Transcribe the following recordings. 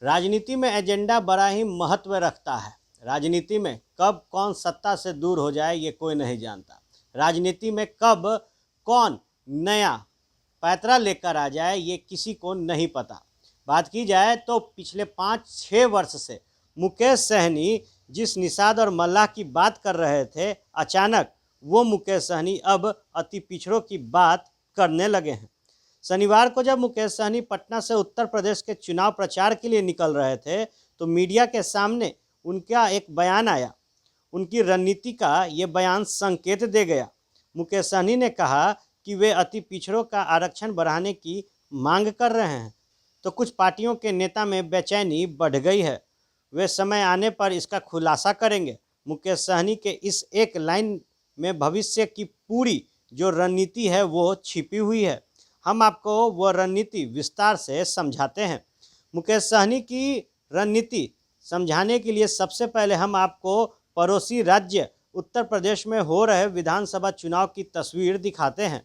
राजनीति में एजेंडा बड़ा ही महत्व रखता है। राजनीति में कब कौन सत्ता से दूर हो जाए ये कोई नहीं जानता। राजनीति में कब कौन नया पैतरा लेकर आ जाए ये किसी को नहीं पता। बात की जाए तो पिछले 5-6 वर्ष से मुकेश सहनी जिस निषाद और मल्लाह की बात कर रहे थे, अचानक वो मुकेश सहनी अब अति पिछड़ों की बात करने लगे हैं। शनिवार को जब मुकेश सहनी पटना से उत्तर प्रदेश के चुनाव प्रचार के लिए निकल रहे थे तो मीडिया के सामने उनका एक बयान आया। उनकी रणनीति का ये बयान संकेत दे गया। मुकेश सहनी ने कहा कि वे अति पिछड़ों का आरक्षण बढ़ाने की मांग कर रहे हैं तो कुछ पार्टियों के नेता में बेचैनी बढ़ गई है। वे समय आने पर इसका खुलासा करेंगे। मुकेश सहनी के इस एक लाइन में भविष्य की पूरी जो रणनीति है वो छिपी हुई है। हम आपको वो रणनीति विस्तार से समझाते हैं। मुकेश सहनी की रणनीति समझाने के लिए सबसे पहले हम आपको पड़ोसी राज्य उत्तर प्रदेश में हो रहे विधानसभा चुनाव की तस्वीर दिखाते हैं।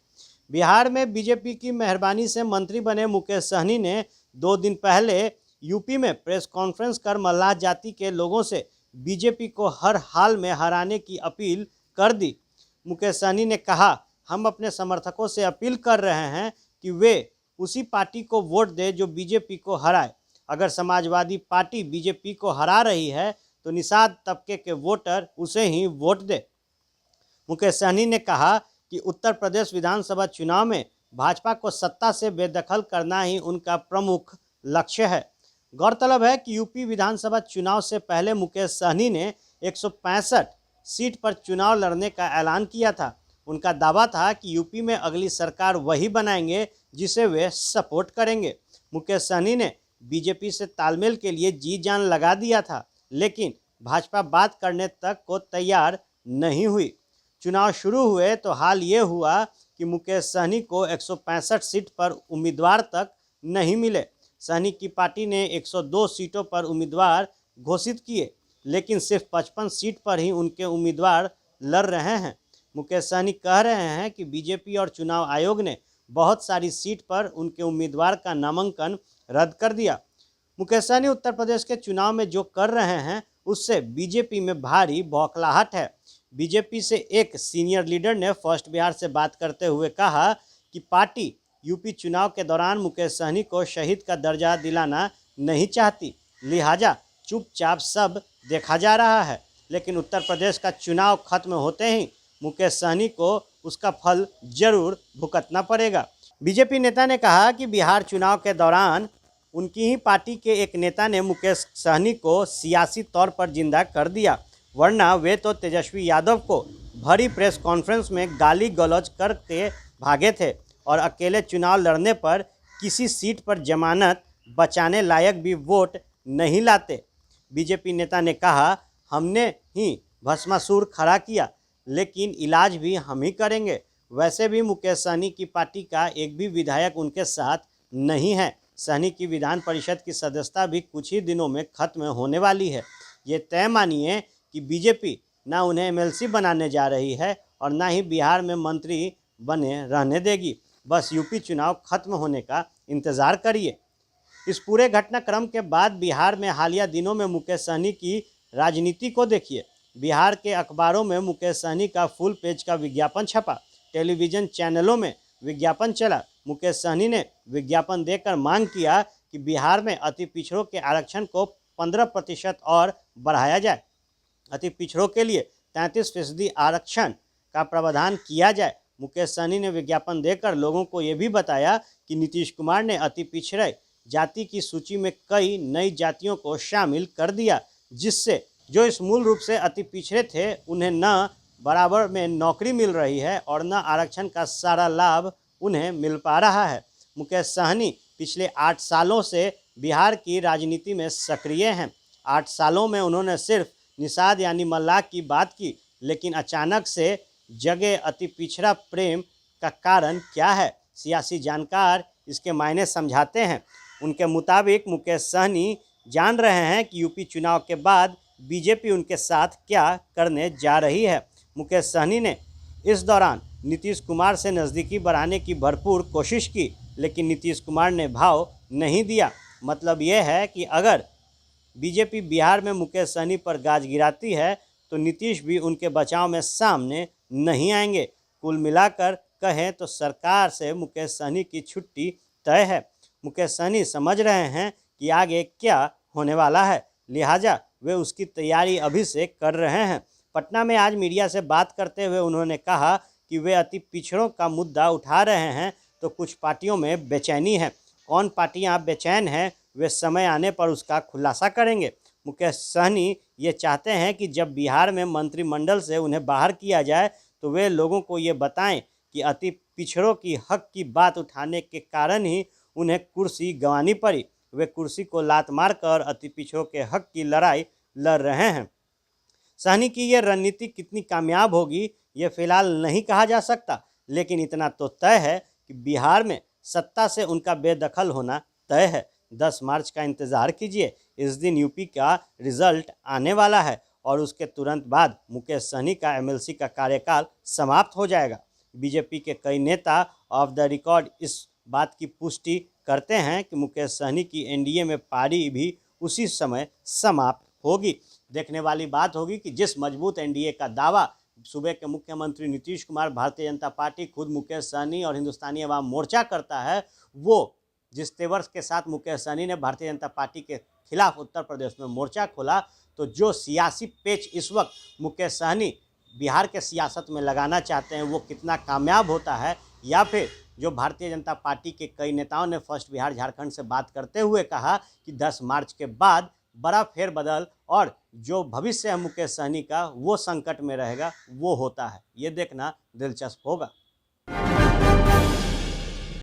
बिहार में बीजेपी की मेहरबानी से मंत्री बने मुकेश सहनी ने 2 दिन पहले यूपी में प्रेस कॉन्फ्रेंस कर मल्लाह जाति के लोगों से बीजेपी को हर हाल में हराने की अपील कर दी। मुकेश सहनी ने कहा, हम अपने समर्थकों से अपील कर रहे हैं कि वे उसी पार्टी को वोट दें जो बीजेपी को हराए। अगर समाजवादी पार्टी बीजेपी को हरा रही है तो निषाद तबके के वोटर उसे ही वोट दे। मुकेश सहनी ने कहा कि उत्तर प्रदेश विधानसभा चुनाव में भाजपा को सत्ता से बेदखल करना ही उनका प्रमुख लक्ष्य है। गौरतलब है कि यूपी विधानसभा चुनाव से पहले मुकेश सहनी ने 165 सीट पर चुनाव लड़ने का ऐलान किया था। उनका दावा था कि यूपी में अगली सरकार वही बनाएंगे जिसे वे सपोर्ट करेंगे। मुकेश सहनी ने बीजेपी से तालमेल के लिए जी जान लगा दिया था, लेकिन भाजपा बात करने तक को तैयार नहीं हुई। चुनाव शुरू हुए तो हाल ये हुआ कि मुकेश सहनी को 165 सीट पर उम्मीदवार तक नहीं मिले। सहनी की पार्टी ने 102 सीटों पर उम्मीदवार घोषित किए, लेकिन सिर्फ 55 सीट पर ही उनके उम्मीदवार लड़ रहे हैं। मुकेश सहनी कह रहे हैं कि बीजेपी और चुनाव आयोग ने बहुत सारी सीट पर उनके उम्मीदवार का नामांकन रद्द कर दिया। मुकेश सहनी उत्तर प्रदेश के चुनाव में जो कर रहे हैं उससे बीजेपी में भारी बौखलाहट है। बीजेपी से एक सीनियर लीडर ने फर्स्ट बिहार से बात करते हुए कहा कि पार्टी यूपी चुनाव के दौरान मुकेश सहनी को शहीद का दर्जा दिलाना नहीं चाहती, लिहाजा चुपचाप सब देखा जा रहा है। लेकिन उत्तर प्रदेश का चुनाव खत्म होते ही मुकेश सहनी को उसका फल जरूर भुगतना पड़ेगा। बीजेपी नेता ने कहा कि बिहार चुनाव के दौरान उनकी ही पार्टी के एक नेता ने मुकेश सहनी को सियासी तौर पर जिंदा कर दिया, वरना वे तो तेजस्वी यादव को भरी प्रेस कॉन्फ्रेंस में गाली गलौज करते भागे थे और अकेले चुनाव लड़ने पर किसी सीट पर जमानत बचाने लायक भी वोट नहीं लाते। बीजेपी नेता ने कहा, हमने ही भस्मासुर खड़ा किया, लेकिन इलाज भी हम ही करेंगे। वैसे भी मुकेश सहनी की पार्टी का एक भी विधायक उनके साथ नहीं है। सहनी की विधान परिषद की सदस्यता भी कुछ ही दिनों में खत्म होने वाली है। ये तय मानिए कि बीजेपी ना उन्हें एमएलसी बनाने जा रही है और ना ही बिहार में मंत्री बने रहने देगी। बस यूपी चुनाव खत्म होने का इंतज़ार करिए। इस पूरे घटनाक्रम के बाद बिहार में हालिया दिनों में मुकेश सहनी की राजनीति को देखिए। बिहार के अखबारों में मुकेश सहनी का फुल पेज का विज्ञापन छपा, टेलीविज़न चैनलों में विज्ञापन चला। मुकेश सहनी ने विज्ञापन देकर मांग किया कि बिहार में अति पिछड़ों के आरक्षण को 15% और बढ़ाया जाए। अति पिछड़ों के लिए 33% आरक्षण का प्रावधान किया जाए। मुकेश सहनी ने विज्ञापन देकर लोगों को ये भी बताया कि नीतीश कुमार ने अति पिछड़े जाति की सूची में कई नई जातियों को शामिल कर दिया, जिससे जो इस मूल रूप से अति पिछड़े थे उन्हें न बराबर में नौकरी मिल रही है और न आरक्षण का सारा लाभ उन्हें मिल पा रहा है। मुकेश सहनी पिछले 8 सालों से बिहार की राजनीति में सक्रिय हैं। 8 सालों में उन्होंने सिर्फ निषाद यानी मल्लाह की बात की, लेकिन अचानक से जगे अति पिछड़ा प्रेम का कारण क्या है? सियासी जानकार इसके मायने समझाते हैं। उनके मुताबिक मुकेश सहनी जान रहे हैं कि यूपी चुनाव के बाद बीजेपी उनके साथ क्या करने जा रही है। मुकेश सहनी ने इस दौरान नीतीश कुमार से नज़दीकी बढ़ाने की भरपूर कोशिश की, लेकिन नीतीश कुमार ने भाव नहीं दिया। मतलब ये है कि अगर बीजेपी बिहार में मुकेश सहनी पर गाज गिराती है तो नीतीश भी उनके बचाव में सामने नहीं आएंगे। कुल मिलाकर कहें तो सरकार से मुकेश सहनी की छुट्टी तय है। मुकेश सहनी समझ रहे हैं कि आगे क्या होने वाला है, लिहाजा वे उसकी तैयारी अभी से कर रहे हैं। पटना में आज मीडिया से बात करते हुए उन्होंने कहा कि वे अति पिछड़ों का मुद्दा उठा रहे हैं तो कुछ पार्टियों में बेचैनी है। कौन पार्टियां बेचैन हैं वे समय आने पर उसका खुलासा करेंगे। मुकेश सहनी ये चाहते हैं कि जब बिहार में मंत्रिमंडल से उन्हें बाहर किया जाए तो वे लोगों को ये बताएं कि अति पिछड़ों की हक की बात उठाने के कारण ही उन्हें कुर्सी गंवानी पड़ी। वे कुर्सी को लात मारकर अति पिछड़ों के हक की लड़ाई लड़ रहे हैं। सहनी की ये रणनीति कितनी कामयाब होगी ये फिलहाल नहीं कहा जा सकता, लेकिन इतना तो तय है कि बिहार में सत्ता से उनका बेदखल होना तय है। 10 मार्च का इंतज़ार कीजिए। इस दिन यूपी का रिजल्ट आने वाला है और उसके तुरंत बाद मुकेश सहनी का एमएलसी का कार्यकाल समाप्त हो जाएगा। बीजेपी के कई नेता ऑफ द रिकॉर्ड इस बात की पुष्टि करते हैं कि मुकेश सहनी की एनडीए में पारी भी उसी समय समाप्त होगी। देखने वाली बात होगी कि जिस मजबूत एनडीए का दावा सूबे के मुख्यमंत्री नीतीश कुमार, भारतीय जनता पार्टी, खुद मुकेश सहनी और हिंदुस्तानी अवाम मोर्चा करता है, वो जिस तेवर के साथ मुकेश सहनी ने भारतीय जनता पार्टी के खिलाफ उत्तर प्रदेश में मोर्चा खोला, तो जो सियासी पेच इस वक्त मुकेश सहनी बिहार के सियासत में लगाना चाहते हैं वो कितना कामयाब होता है, या फिर जो भारतीय जनता पार्टी के कई नेताओं ने फर्स्ट बिहार झारखंड से बात करते हुए कहा कि 10 मार्च के बाद बड़ा फेरबदल और जो भविष्य है मुकेश सहनी का वो संकट में रहेगा, वो होता है। ये देखना दिलचस्प होगा।